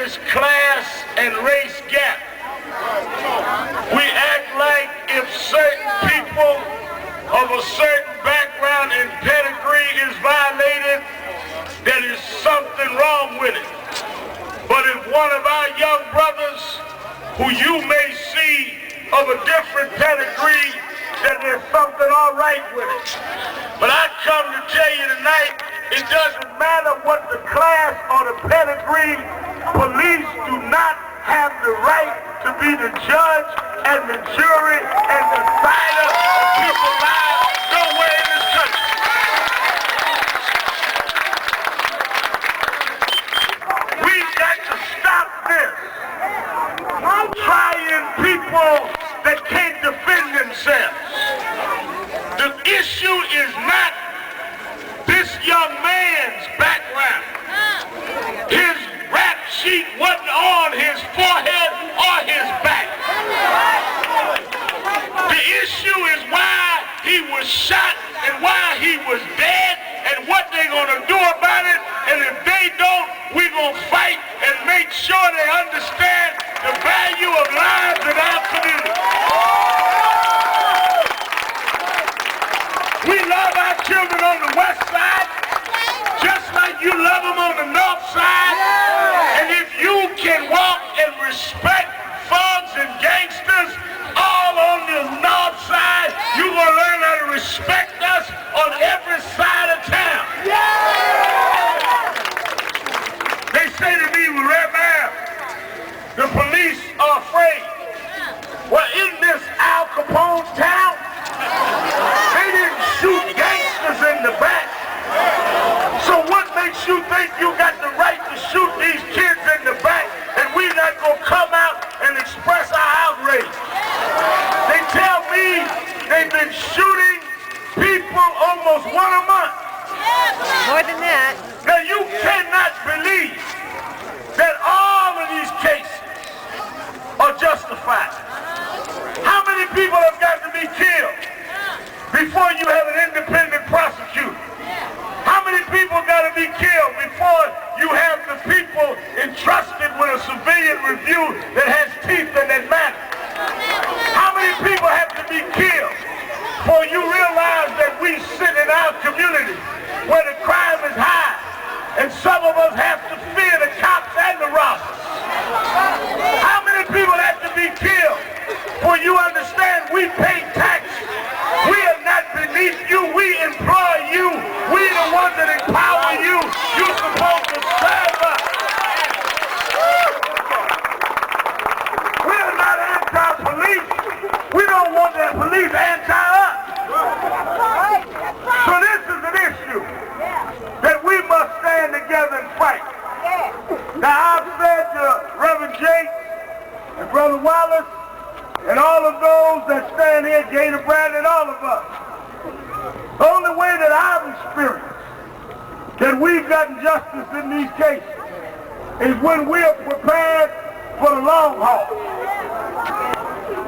this class and race gap. We act like if certain people of a certain background and pedigree is violated, there is something wrong with it. But if one of our young brothers, who you may see of a different pedigree, then there's something all right with it. But I come to tell you tonight, it doesn't matter what the class or the pedigree, police do not have the right to be the judge and the jury and the decider of people's lives nowhere in this country. We've got to stop this. Trying people that can't defend themselves. The issue is not this young man's background. His rap sheet wasn't on his forehead or his back. The issue is why he was shot and why he was dead and what they're going to do about it. And if they don't, we're going to fight and make sure they understand the value of lives in our community. We love our children on the west side, just like you love them on the north side. And if you can walk and respect thugs and gangsters all on the north side, you're going to learn how to respect us on every side of town. They say to me, Reverend, the police are afraid. Well, in this Al Capone town, they didn't shoot gangsters in the back. So what makes you think you got the right to shoot these kids in the back and we're not going to come out and express our outrage? They tell me they've been shooting people almost one a month. More than that. Now you cannot believe that all of these cases are justified. How many people have got to be killed before you have an independent prosecutor? How many people got to be killed before you have the people entrusted with a civilian review that has teeth and that matter? How many people have to be killed before you realize that we sit in our community where the crime is high and some of us have to fear the cops and the robbers? How many people have to be killed before you understand we pay taxes? We are not beneath you. We employ you. We the ones that empower you. You're supposed to serve us. We are not anti-police. We don't want the police anti-us. So this is an issue that we must stand together and fight. Now I've said to Reverend Jake and Brother Wallace and all of those that stand here, Gator Brand and all of us, the only way that I've experienced that we've gotten justice in these cases is when we're prepared for the long haul.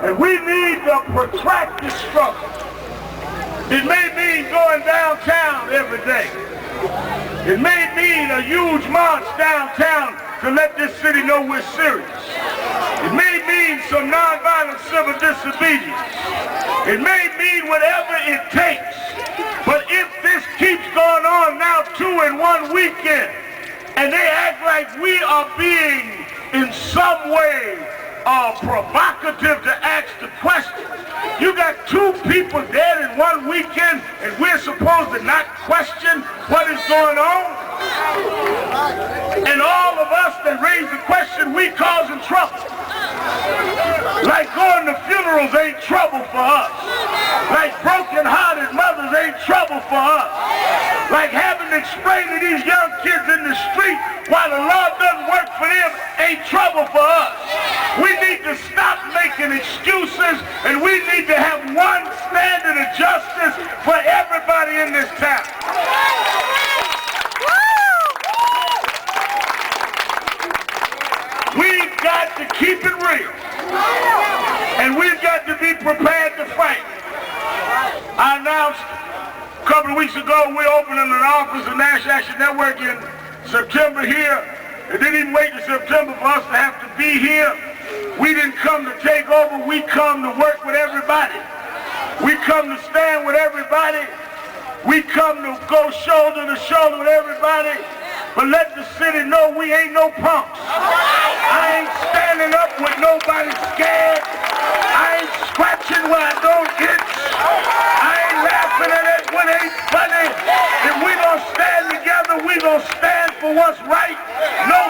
And we need a protracted struggle. It may mean going downtown every day. It may mean a huge march downtown to let this city know we're serious. It may mean some nonviolent civil disobedience. It may mean whatever it takes. But if this keeps going on now 2 in 1 weekend, and they act like we are being in some way provocative to ask the question, you got 2 people dead in 1 weekend, and we're supposed to not question what is going on? And all of us that raise the question, we causing trouble. Like going to funerals ain't trouble for us. Like broken-hearted mothers ain't trouble for us. Like having to explain to these young kids in the street why the law doesn't work for them ain't trouble for us. We need to stop making excuses, and we need to have one standard of justice for everybody in this town. We've got to keep it real, and we've got to be prepared to fight. I announced a couple of weeks ago we're opening an office of National Action Network in September here It didn't even wait till September for us to have to be here. We didn't come to take over. We come to work with everybody. We come to stand with everybody. We come to go shoulder to shoulder with everybody. But let the city know we ain't no punks. I ain't standing up with nobody scared. I ain't scratching where I don't itch. I ain't laughing at it when it ain't funny. If we gonna stand together, we gonna stand for what's right. No